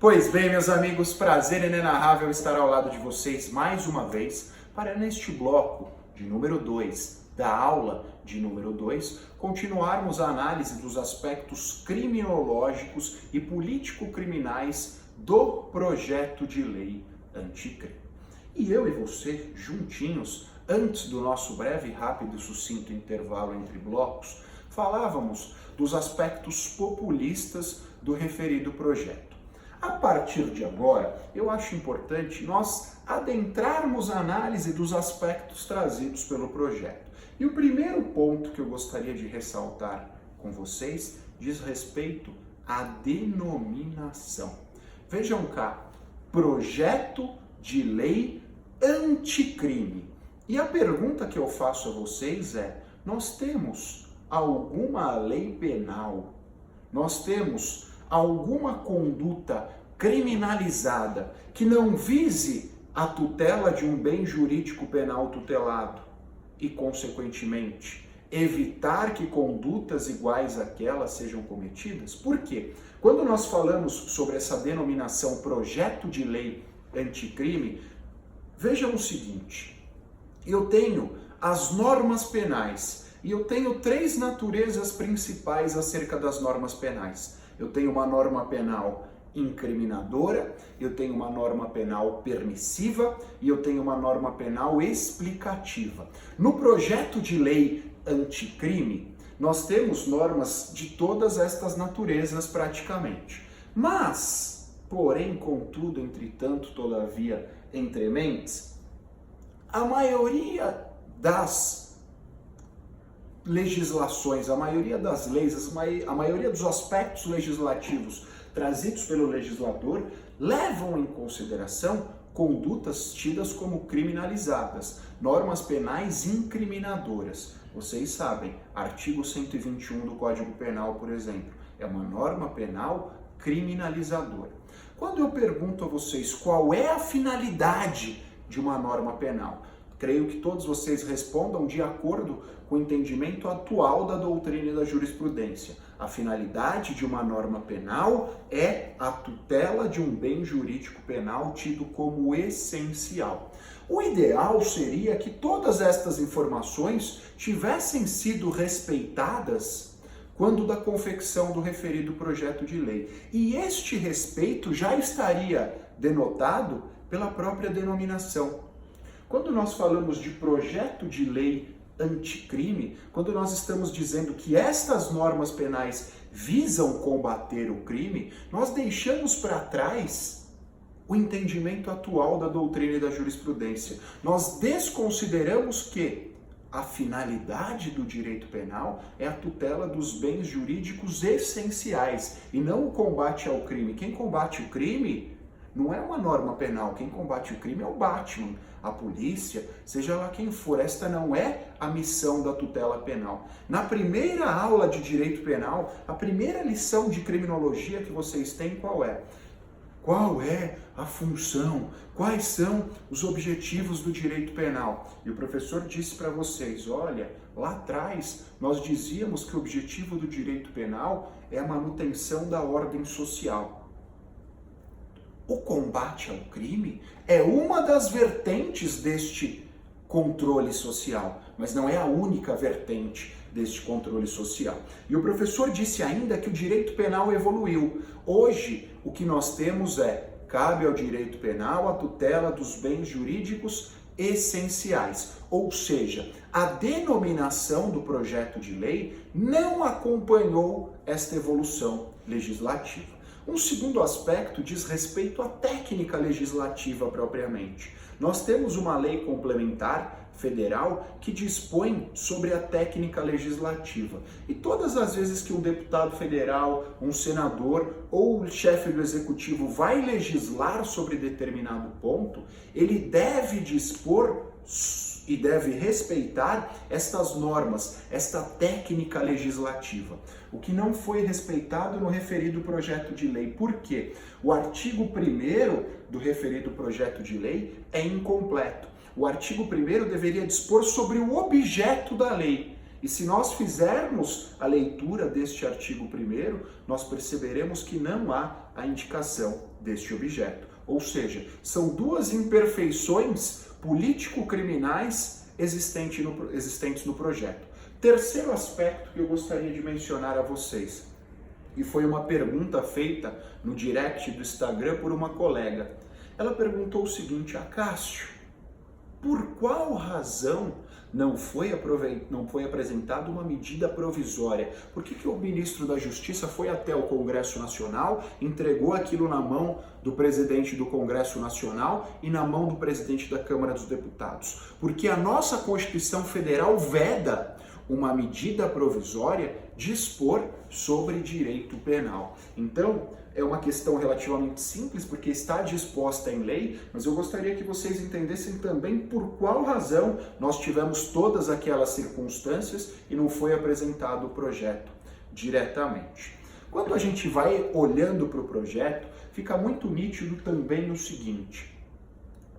Pois bem, meus amigos, prazer inenarrável estar ao lado de vocês mais uma vez para neste bloco de número 2 da aula de número 2 continuarmos a análise dos aspectos criminológicos e político-criminais do projeto de lei anticrime. E eu e você, juntinhos, antes do nosso breve, rápido e sucinto intervalo entre blocos, falávamos dos aspectos populistas do referido projeto. A partir de agora, eu acho importante nós adentrarmos a análise dos aspectos trazidos pelo projeto. E o primeiro ponto que eu gostaria de ressaltar com vocês diz respeito à denominação. Vejam cá, projeto de lei anticrime. E a pergunta que eu faço a vocês é: nós temos alguma lei penal? Nós temos alguma conduta criminalizada que não vise a tutela de um bem jurídico penal tutelado e, consequentemente, evitar que condutas iguais àquelas sejam cometidas? Por quê? Quando nós falamos sobre essa denominação projeto de lei anticrime, vejam o seguinte: eu tenho as normas penais e eu tenho três naturezas principais acerca das normas penais. Eu tenho uma norma penal incriminadora, eu tenho uma norma penal permissiva e eu tenho uma norma penal explicativa. No projeto de lei anticrime, nós temos normas de todas estas naturezas praticamente. Mas, porém, contudo, entretanto, todavia, entrementes, a maioria das legislações, a maioria das leis, a maioria dos aspectos legislativos trazidos pelo legislador levam em consideração condutas tidas como criminalizadas, normas penais incriminadoras. Vocês sabem, artigo 121 do Código Penal, por exemplo, é uma norma penal criminalizadora. Quando eu pergunto a vocês qual é a finalidade de uma norma penal, creio que todos vocês respondam de acordo com o entendimento atual da doutrina e da jurisprudência. A finalidade de uma norma penal é a tutela de um bem jurídico penal tido como essencial. O ideal seria que todas estas informações tivessem sido respeitadas quando da confecção do referido projeto de lei. E este respeito já estaria denotado pela própria denominação. Quando nós falamos de projeto de lei anticrime, quando nós estamos dizendo que estas normas penais visam combater o crime, nós deixamos para trás o entendimento atual da doutrina e da jurisprudência. Nós desconsideramos que a finalidade do direito penal é a tutela dos bens jurídicos essenciais e não o combate ao crime. Quem combate o crime não é uma norma penal, quem combate o crime é o Batman, a polícia, seja lá quem for. Esta não é a missão da tutela penal. Na primeira aula de direito penal, a primeira lição de criminologia que vocês têm, qual é? Qual é a função? Quais são os objetivos do direito penal? E o professor disse para vocês, olha, lá atrás nós dizíamos que o objetivo do direito penal é a manutenção da ordem social. O combate ao crime é uma das vertentes deste controle social, mas não é a única vertente deste controle social. E o professor disse ainda que o direito penal evoluiu. Hoje, o que nós temos é: cabe ao direito penal a tutela dos bens jurídicos essenciais. Ou seja, a denominação do projeto de lei não acompanhou esta evolução legislativa. Um segundo aspecto diz respeito à técnica legislativa propriamente. Nós temos uma lei complementar federal que dispõe sobre a técnica legislativa. E todas as vezes que um deputado federal, um senador ou o chefe do executivo vai legislar sobre determinado ponto, ele deve dispor e deve respeitar estas normas, esta técnica legislativa. O que não foi respeitado no referido projeto de lei. Por quê? O artigo 1º do referido projeto de lei é incompleto. O artigo 1º deveria dispor sobre o objeto da lei. E se nós fizermos a leitura deste artigo 1º, nós perceberemos que não há a indicação deste objeto. Ou seja, são duas imperfeições político-criminais existentes no projeto. Terceiro aspecto que eu gostaria de mencionar a vocês, e foi uma pergunta feita no direct do Instagram por uma colega. Ela perguntou o seguinte: Cássio, por qual razão não foi apresentada uma medida provisória? Por que o ministro da Justiça foi até o Congresso Nacional, entregou aquilo na mão do presidente do Congresso Nacional e na mão do presidente da Câmara dos Deputados? Porque a nossa Constituição Federal veda uma medida provisória dispor sobre direito penal. Então, é uma questão relativamente simples, porque está disposta em lei, mas eu gostaria que vocês entendessem também por qual razão nós tivemos todas aquelas circunstâncias e não foi apresentado o projeto diretamente. Quando a gente vai olhando para o projeto, fica muito nítido também o seguinte: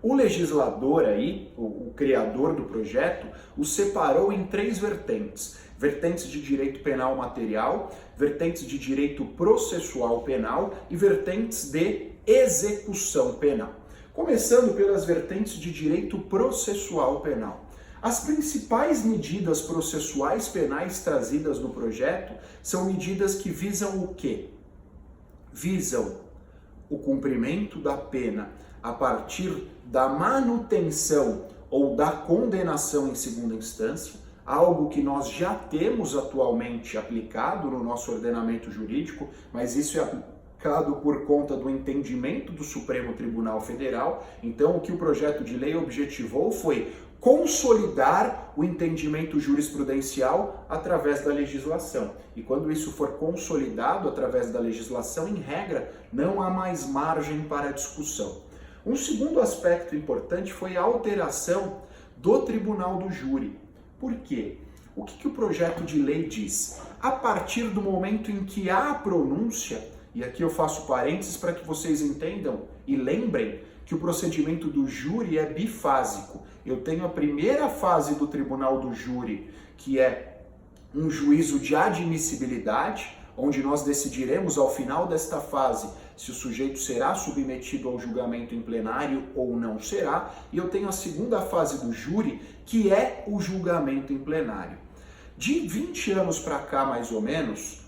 o legislador aí, o criador do projeto, o separou em três vertentes. Vertentes de direito penal material, vertentes de direito processual penal e vertentes de execução penal. Começando pelas vertentes de direito processual penal. As principais medidas processuais penais trazidas no projeto são medidas que visam o quê? Visam o cumprimento da pena a partir da manutenção ou da condenação em segunda instância, algo que nós já temos atualmente aplicado no nosso ordenamento jurídico, mas isso é aplicado por conta do entendimento do Supremo Tribunal Federal. Então, o que o projeto de lei objetivou foi consolidar o entendimento jurisprudencial através da legislação. E quando isso for consolidado através da legislação, em regra, não há mais margem para discussão. Um segundo aspecto importante foi a alteração do tribunal do júri. Por quê? O que o projeto de lei diz? A partir do momento em que há a pronúncia, e aqui eu faço parênteses para que vocês entendam e lembrem que o procedimento do júri é bifásico. Eu tenho a primeira fase do tribunal do júri, que é um juízo de admissibilidade, onde nós decidiremos ao final desta fase se o sujeito será submetido ao julgamento em plenário ou não será, e eu tenho a segunda fase do júri, que é o julgamento em plenário. De 20 anos para cá, mais ou menos,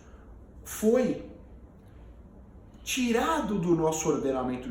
foi tirada do nosso ordenamento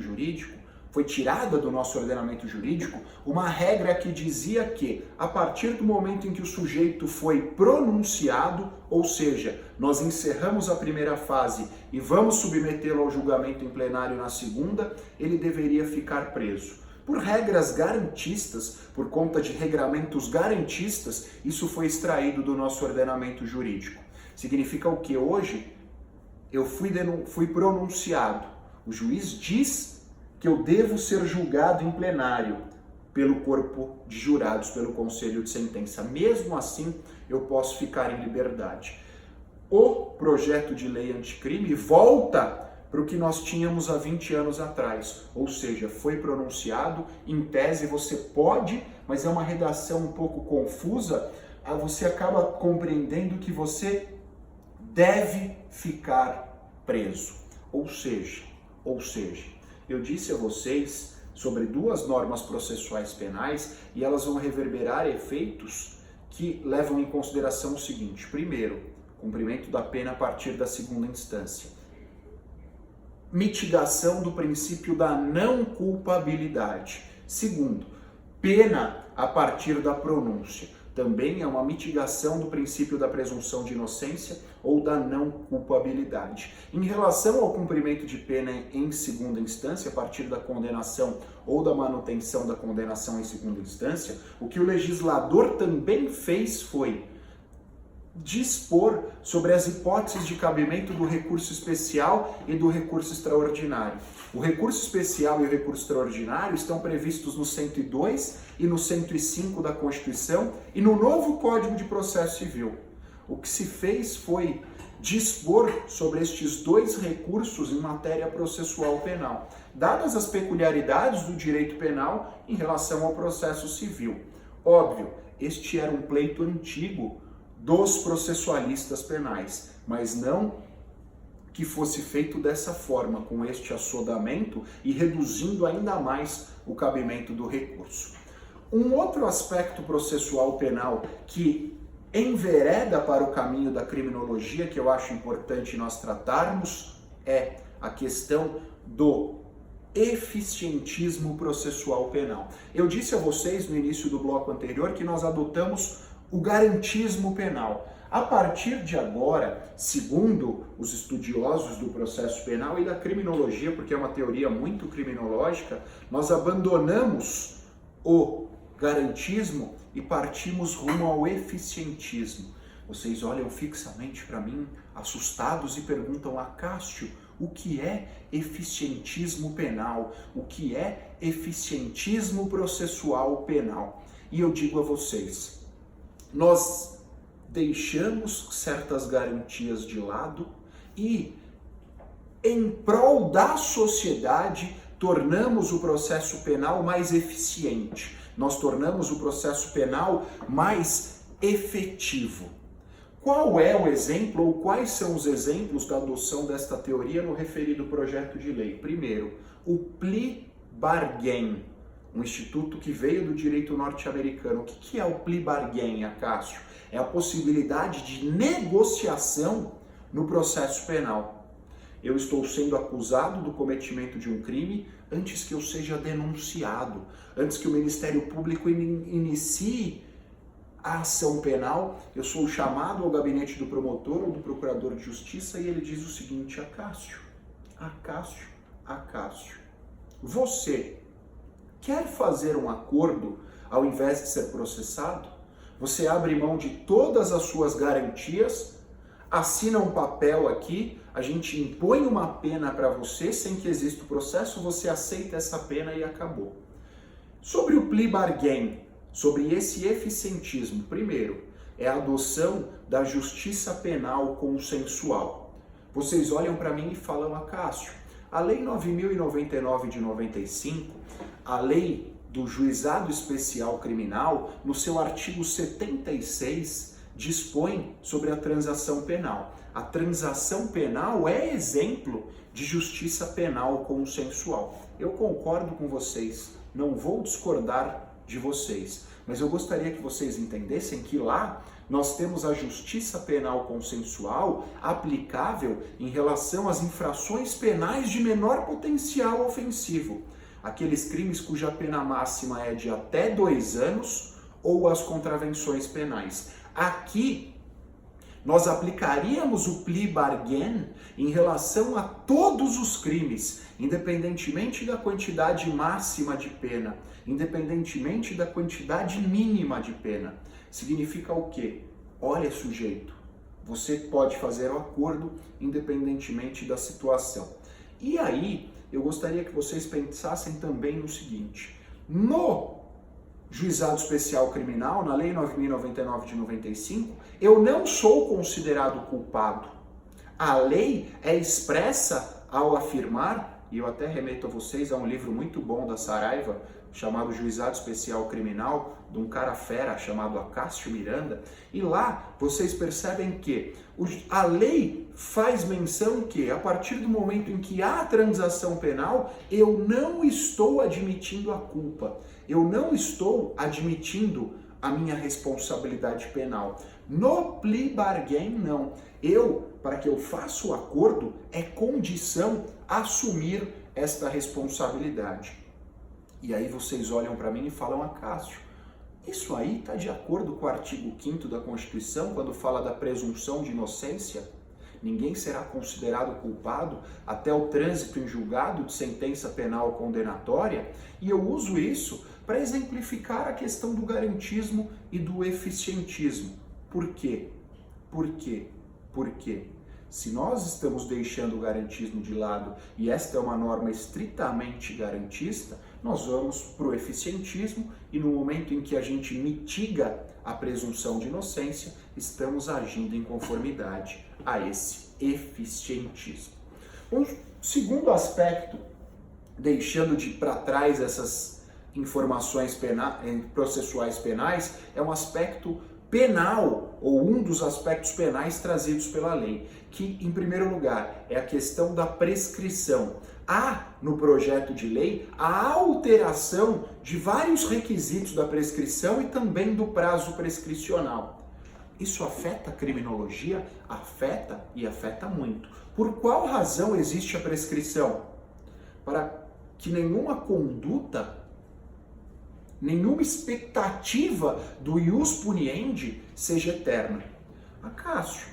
jurídico uma regra que dizia que, a partir do momento em que o sujeito foi pronunciado, ou seja, nós encerramos a primeira fase e vamos submetê-lo ao julgamento em plenário na segunda, ele deveria ficar preso. Por regras garantistas, por conta de regramentos garantistas, isso foi extraído do nosso ordenamento jurídico. Significa o que? Hoje, eu fui pronunciado. O juiz diz que eu devo ser julgado em plenário pelo corpo de jurados, pelo conselho de sentença. Mesmo assim, eu posso ficar em liberdade. O projeto de lei anticrime volta para o que nós tínhamos há 20 anos atrás. Ou seja, foi pronunciado, em tese você pode, mas é uma redação um pouco confusa, você acaba compreendendo que você deve ficar preso. Ou seja, eu disse a vocês sobre duas normas processuais penais e elas vão reverberar efeitos que levam em consideração o seguinte: primeiro, cumprimento da pena a partir da segunda instância. Mitigação do princípio da não culpabilidade. Segundo, pena a partir da pronúncia. Também é uma mitigação do princípio da presunção de inocência ou da não culpabilidade. Em relação ao cumprimento de pena em segunda instância, a partir da condenação ou da manutenção da condenação em segunda instância, o que o legislador também fez foi dispor sobre as hipóteses de cabimento do recurso especial e do recurso extraordinário. O recurso especial e o recurso extraordinário estão previstos no 102 e no 105 da Constituição e no novo Código de Processo Civil. O que se fez foi dispor sobre estes dois recursos em matéria processual penal, dadas as peculiaridades do direito penal em relação ao processo civil. Óbvio, este era um pleito antigo dos processualistas penais, mas não que fosse feito dessa forma, com este assodamento e reduzindo ainda mais o cabimento do recurso. Um outro aspecto processual penal que envereda para o caminho da criminologia, que eu acho importante nós tratarmos, é a questão do eficientismo processual penal. Eu disse a vocês no início do bloco anterior que nós adotamos o garantismo penal. A partir de agora, segundo os estudiosos do processo penal e da criminologia, porque é uma teoria muito criminológica, nós abandonamos o garantismo e partimos rumo ao eficientismo. Vocês olham fixamente para mim, assustados, e perguntam: Acácio, o que é eficientismo penal? O que é eficientismo processual penal? E eu digo a vocês, nós deixamos certas garantias de lado e, em prol da sociedade, tornamos o processo penal mais eficiente. Nós tornamos o processo penal mais efetivo. Qual é o exemplo, ou quais são os exemplos da adoção desta teoria no referido projeto de lei? Primeiro, o plea bargain, um instituto que veio do direito norte-americano. O que é o plea bargain, Acácio? É a possibilidade de negociação no processo penal. Eu estou sendo acusado do cometimento de um crime antes que eu seja denunciado, antes que o Ministério Público inicie a ação penal. Eu sou chamado ao gabinete do promotor ou do procurador de justiça e ele diz o seguinte: Acácio, você quer fazer um acordo ao invés de ser processado? Você abre mão de todas as suas garantias, assina um papel aqui, a gente impõe uma pena para você sem que exista o processo, você aceita essa pena e acabou. Sobre o plea bargain, sobre esse eficientismo, primeiro, é a adoção da justiça penal consensual. Vocês olham para mim e falam: Acácio, a Lei 9.099 de 95, a lei do Juizado Especial Criminal, no seu artigo 76, dispõe sobre a transação penal. A transação penal é exemplo de justiça penal consensual. Eu concordo com vocês, não vou discordar de vocês, mas eu gostaria que vocês entendessem que lá nós temos a justiça penal consensual aplicável em relação às infrações penais de menor potencial ofensivo, aqueles crimes cuja pena máxima é de até 2 anos ou as contravenções penais. Aqui, nós aplicaríamos o plea bargain em relação a todos os crimes, independentemente da quantidade máxima de pena, independentemente da quantidade mínima de pena. Significa o quê? Olha, sujeito, você pode fazer o acordo independentemente da situação. E aí, eu gostaria que vocês pensassem também no seguinte: no Juizado Especial Criminal, na Lei 9.099 de 95, eu não sou considerado culpado. A lei é expressa ao afirmar, e eu até remeto a vocês a um livro muito bom da Saraiva, chamado Juizado Especial Criminal, de um cara fera chamado Acácio Miranda, e lá vocês percebem que a lei faz menção que, a partir do momento em que há transação penal, eu não estou admitindo a culpa, eu não estou admitindo a minha responsabilidade penal. No plea bargain, não. Para que eu faça o acordo, é condição assumir esta responsabilidade. E aí vocês olham para mim e falam: Acácio, isso aí está de acordo com o artigo 5º da Constituição, quando fala da presunção de inocência? Ninguém será considerado culpado até o trânsito em julgado de sentença penal condenatória. E eu uso isso para exemplificar a questão do garantismo e do eficientismo. Por quê? Porque se nós estamos deixando o garantismo de lado e esta é uma norma estritamente garantista, nós vamos para o eficientismo e no momento em que a gente mitiga a presunção de inocência, estamos agindo em conformidade a esse eficientismo. Um segundo aspecto, deixando de para trás essas informações processuais penais, é um aspecto penal, ou um dos aspectos penais trazidos pela lei, que, em primeiro lugar, é a questão da prescrição. Há, no projeto de lei, a alteração de vários requisitos da prescrição e também do prazo prescricional. Isso afeta a criminologia? Afeta e afeta muito. Por qual razão existe a prescrição? Para que nenhuma conduta, nenhuma expectativa do ius puniendi seja eterna. Cássio,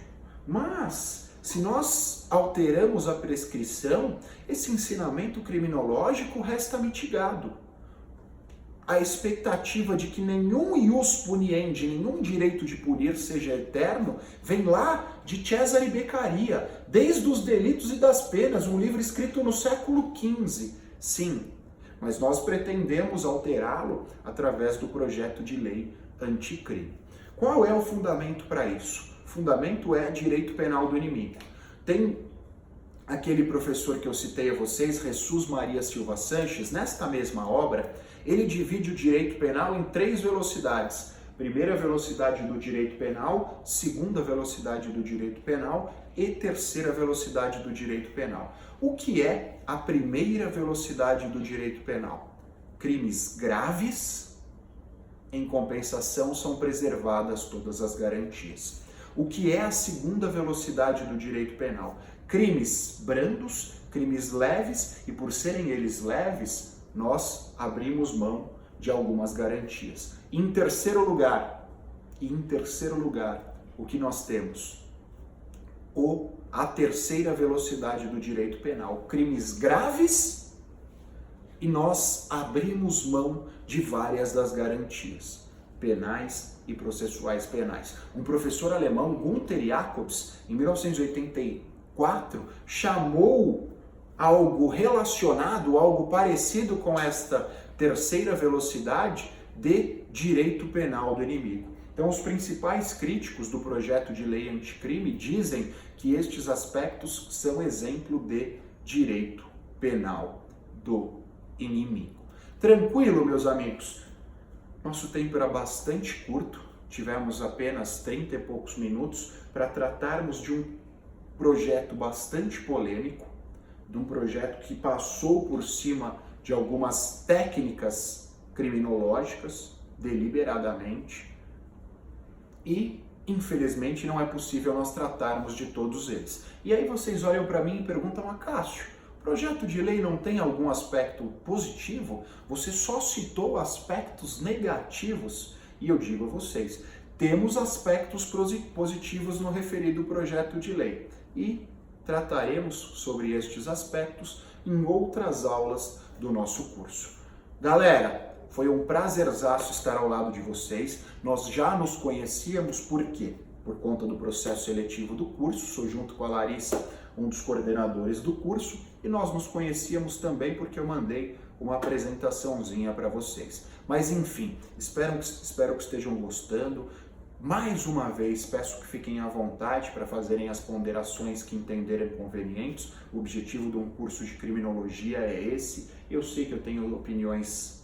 mas se nós alteramos a prescrição, esse ensinamento criminológico resta mitigado. A expectativa de que nenhum ius puniendi, nenhum direito de punir seja eterno, vem lá de Cesare Beccaria, desde os Delitos e das Penas, um livro escrito no século XV. Sim, mas nós pretendemos alterá-lo através do projeto de lei anticrime. Qual é o fundamento para isso? O fundamento é direito penal do inimigo. Tem aquele professor que eu citei a vocês, Jesus Maria Silva Sanches, nesta mesma obra, ele divide o direito penal em 3 velocidades. Primeira velocidade do direito penal, segunda velocidade do direito penal e terceira velocidade do direito penal. O que é a primeira velocidade do direito penal? Crimes graves, em compensação, são preservadas todas as garantias. O que é a segunda velocidade do direito penal? Crimes brandos, crimes leves, e por serem eles leves, nós abrimos mão de algumas garantias. Em terceiro lugar, o que nós temos? A terceira velocidade do direito penal, crimes graves, e nós abrimos mão de várias das garantias penais e processuais penais. Um professor alemão, Gunther Jacobs, em 1984, chamou algo relacionado, algo parecido com esta terceira velocidade de direito penal do inimigo. Então, os principais críticos do projeto de lei anticrime dizem que estes aspectos são exemplo de direito penal do inimigo. Tranquilo, meus amigos? Nosso tempo era bastante curto, tivemos apenas 30 e poucos minutos para tratarmos de um projeto bastante polêmico, de um projeto que passou por cima de algumas técnicas criminológicas, deliberadamente, e, infelizmente, não é possível nós tratarmos de todos eles. E aí vocês olham para mim e perguntam: Cássio, o projeto de lei não tem algum aspecto positivo? Você só citou aspectos negativos. E eu digo a vocês, temos aspectos positivos no referido projeto de lei. E trataremos sobre estes aspectos em outras aulas do nosso curso. Galera, foi um prazerzaço estar ao lado de vocês. Nós já nos conhecíamos, por quê? Por conta do processo seletivo do curso, sou junto com a Larissa um dos coordenadores do curso, e nós nos conhecíamos também porque eu mandei uma apresentaçãozinha para vocês. Mas enfim, espero que estejam gostando. Mais uma vez, peço que fiquem à vontade para fazerem as ponderações que entenderem convenientes. O objetivo de um curso de criminologia é esse. Eu sei que eu tenho opiniões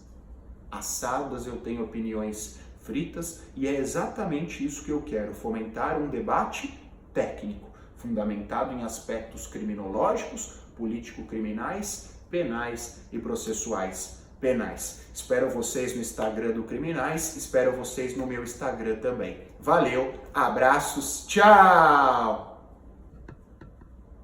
assadas, eu tenho opiniões fritas, e é exatamente isso que eu quero: fomentar um debate técnico, fundamentado em aspectos criminológicos, político-criminais, penais e processuais penais. Espero vocês no Instagram do Criminais, espero vocês no meu Instagram também. Valeu, abraços, tchau!